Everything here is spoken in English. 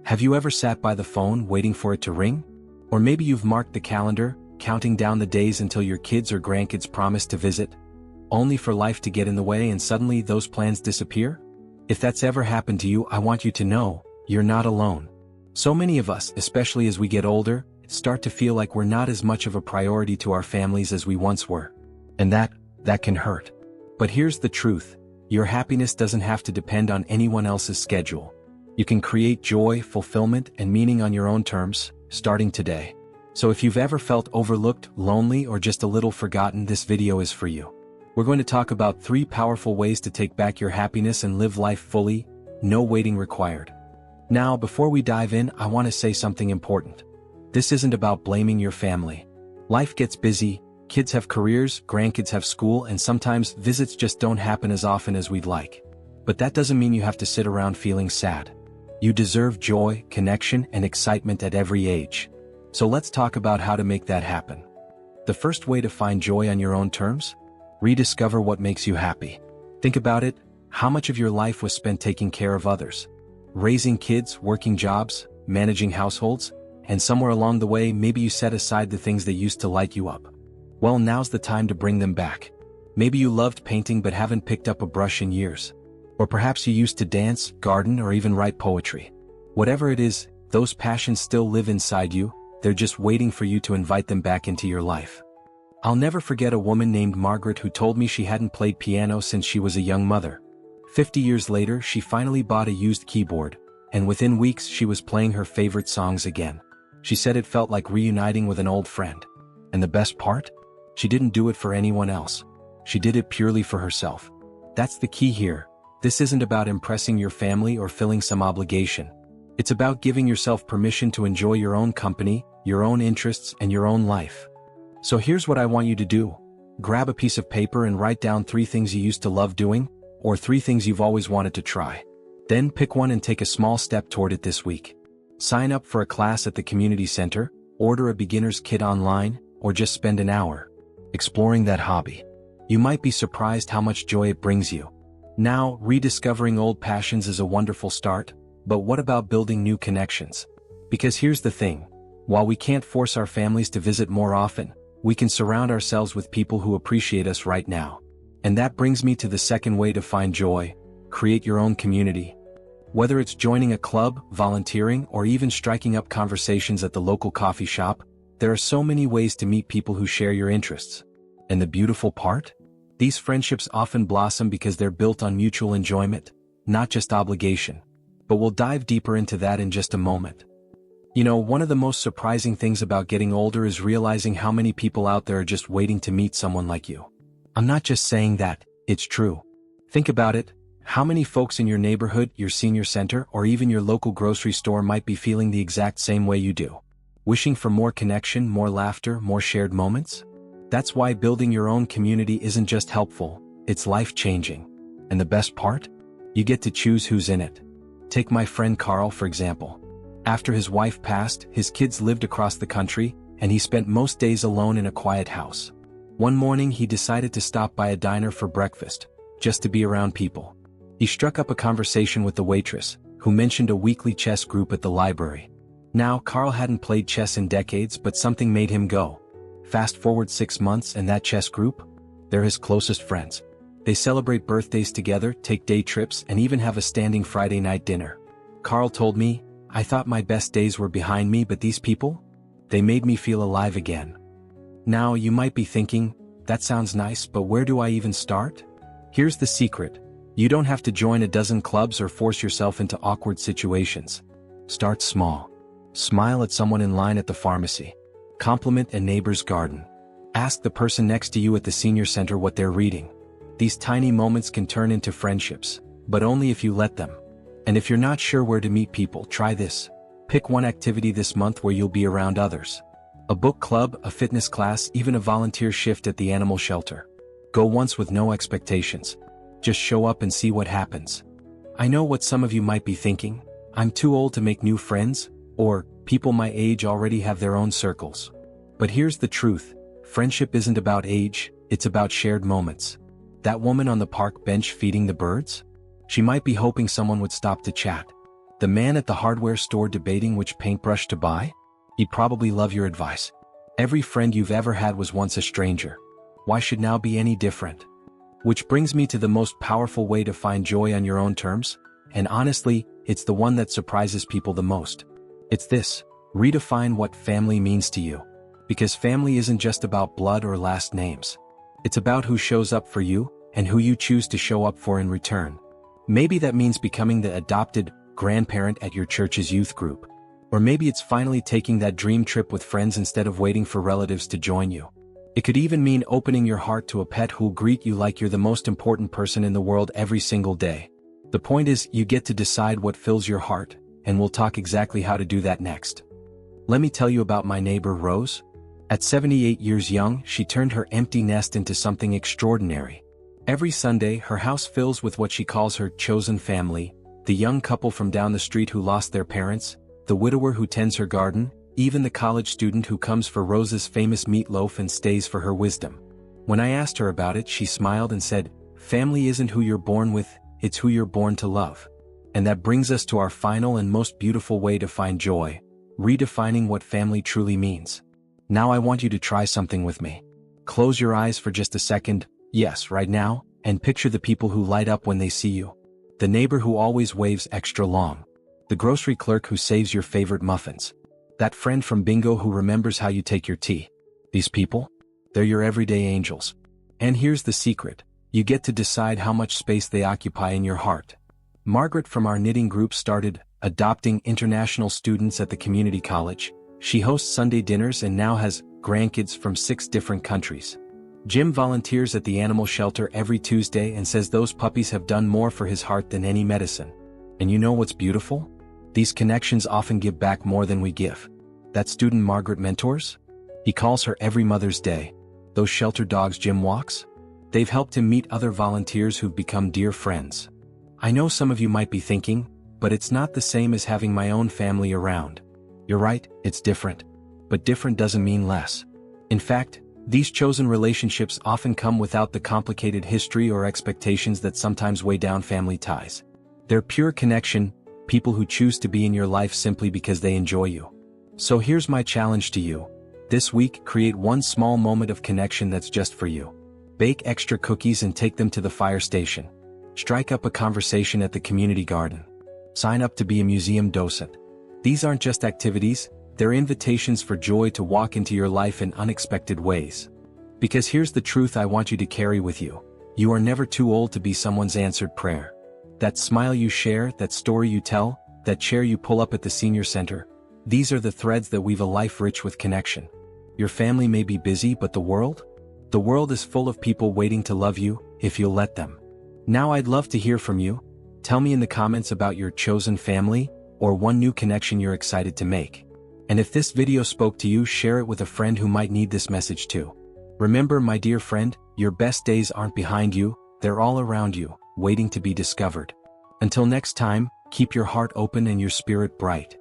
Have you ever sat by the phone waiting for it to ring? Or maybe you've marked the calendar, counting down the days until your kids or grandkids promise to visit, only for life to get in the way and suddenly those plans disappear? If that's ever happened to you, I want you to know, you're not alone. So many of us, especially as we get older, start to feel like we're not as much of a priority to our families as we once were. And that can hurt. But here's the truth. Your happiness doesn't have to depend on anyone else's schedule. You can create joy, fulfillment, and meaning on your own terms, starting today. So if you've ever felt overlooked, lonely, or just a little forgotten, this video is for you. We're going to talk about 3 powerful ways to take back your happiness and live life fully, no waiting required. Now, before we dive in, I want to say something important. This isn't about blaming your family. Life gets busy, kids have careers, grandkids have school, and sometimes visits just don't happen as often as we'd like. But that doesn't mean you have to sit around feeling sad. You deserve joy, connection, and excitement at every age. So let's talk about how to make that happen. The first way to find joy on your own terms? Rediscover what makes you happy. Think about it. How much of your life was spent taking care of others? Raising kids, working jobs, managing households, and somewhere along the way maybe you set aside the things that used to light you up. Well, now's the time to bring them back. Maybe you loved painting but haven't picked up a brush in years. Or perhaps you used to dance, garden, or even write poetry. Whatever it is, those passions still live inside you, they're just waiting for you to invite them back into your life. I'll never forget a woman named Margaret who told me she hadn't played piano since she was a young mother. 50 years later, she finally bought a used keyboard, and within weeks she was playing her favorite songs again. She said it felt like reuniting with an old friend. And the best part? She didn't do it for anyone else. She did it purely for herself. That's the key here. This isn't about impressing your family or filling some obligation. It's about giving yourself permission to enjoy your own company, your own interests, and your own life. So here's what I want you to do. Grab a piece of paper and write down 3 things you used to love doing, or 3 things you've always wanted to try. Then pick one and take a small step toward it this week. Sign up for a class at the community center, order a beginner's kit online, or just spend an hour exploring that hobby. You might be surprised how much joy it brings you. Now, rediscovering old passions is a wonderful start, but what about building new connections? Because here's the thing. While we can't force our families to visit more often, we can surround ourselves with people who appreciate us right now. And that brings me to the second way to find joy. Create your own community. Whether it's joining a club, volunteering, or even striking up conversations at the local coffee shop, there are so many ways to meet people who share your interests. And the beautiful part? These friendships often blossom because they're built on mutual enjoyment, not just obligation. But we'll dive deeper into that in just a moment. You know, one of the most surprising things about getting older is realizing how many people out there are just waiting to meet someone like you. I'm not just saying that, it's true. Think about it. How many folks in your neighborhood, your senior center, or even your local grocery store might be feeling the exact same way you do? Wishing for more connection, more laughter, more shared moments? That's why building your own community isn't just helpful, it's life-changing. And the best part? You get to choose who's in it. Take my friend Carl, for example. After his wife passed, his kids lived across the country, and he spent most days alone in a quiet house. One morning he decided to stop by a diner for breakfast, just to be around people. He struck up a conversation with the waitress, who mentioned a weekly chess group at the library. Now, Carl hadn't played chess in decades, but something made him go. Fast forward 6 months and that chess group? They're his closest friends. They celebrate birthdays together, take day trips, and even have a standing Friday night dinner. Carl told me, "I thought my best days were behind me, but these people? They made me feel alive again." Now, you might be thinking, that sounds nice, but where do I even start? Here's the secret. You don't have to join a dozen clubs or force yourself into awkward situations. Start small. Smile at someone in line at the pharmacy. Compliment a neighbor's garden. Ask the person next to you at the senior center what they're reading. These tiny moments can turn into friendships, but only if you let them. And if you're not sure where to meet people, try this. Pick one activity this month where you'll be around others. A book club, a fitness class, even a volunteer shift at the animal shelter. Go once with no expectations. Just show up and see what happens. I know what some of you might be thinking. I'm too old to make new friends, or people my age already have their own circles. But here's the truth. Friendship isn't about age, it's about shared moments. That woman on the park bench feeding the birds? She might be hoping someone would stop to chat. The man at the hardware store debating which paintbrush to buy? He'd probably love your advice. Every friend you've ever had was once a stranger. Why should now be any different? Which brings me to the most powerful way to find joy on your own terms, and honestly, it's the one that surprises people the most. It's this: redefine what family means to you. Because family isn't just about blood or last names. It's about who shows up for you, and who you choose to show up for in return. Maybe that means becoming the adopted grandparent at your church's youth group. Or maybe it's finally taking that dream trip with friends instead of waiting for relatives to join you. It could even mean opening your heart to a pet who'll greet you like you're the most important person in the world every single day. The point is, you get to decide what fills your heart, and we'll talk exactly how to do that next. Let me tell you about my neighbor Rose. At 78 years young, she turned her empty nest into something extraordinary. Every Sunday, her house fills with what she calls her chosen family: the young couple from down the street who lost their parents, the widower who tends her garden, even the college student who comes for Rose's famous meatloaf and stays for her wisdom. When I asked her about it, she smiled and said, "Family isn't who you're born with, it's who you're born to love." And that brings us to our final and most beautiful way to find joy: redefining what family truly means. Now I want you to try something with me. Close your eyes for just a second, yes, right now, and picture the people who light up when they see you. The neighbor who always waves extra long. The grocery clerk who saves your favorite muffins. That friend from bingo who remembers how you take your tea. These people? They're your everyday angels. And here's the secret: you get to decide how much space they occupy in your heart. Margaret from our knitting group started adopting international students at the community college. She hosts Sunday dinners and now has grandkids from 6 different countries. Jim volunteers at the animal shelter every Tuesday and says those puppies have done more for his heart than any medicine. And you know what's beautiful? These connections often give back more than we give. That student Margaret mentors? He calls her every Mother's Day. Those shelter dogs Jim walks? They've helped him meet other volunteers who've become dear friends. I know some of you might be thinking, but it's not the same as having my own family around. You're right, it's different. But different doesn't mean less. In fact, these chosen relationships often come without the complicated history or expectations that sometimes weigh down family ties. They're pure connection, people who choose to be in your life simply because they enjoy you. So here's my challenge to you. This week, create one small moment of connection that's just for you. Bake extra cookies and take them to the fire station. Strike up a conversation at the community garden. Sign up to be a museum docent. These aren't just activities, they're invitations for joy to walk into your life in unexpected ways. Because here's the truth I want you to carry with you: you are never too old to be someone's answered prayer. That smile you share, that story you tell, that chair you pull up at the senior center, these are the threads that weave a life rich with connection. Your family may be busy, but the world? The world is full of people waiting to love you, if you'll let them. Now I'd love to hear from you. Tell me in the comments about your chosen family, or one new connection you're excited to make. And if this video spoke to you, share it with a friend who might need this message too. Remember, my dear friend, your best days aren't behind you, they're all around you, waiting to be discovered. Until next time, keep your heart open and your spirit bright.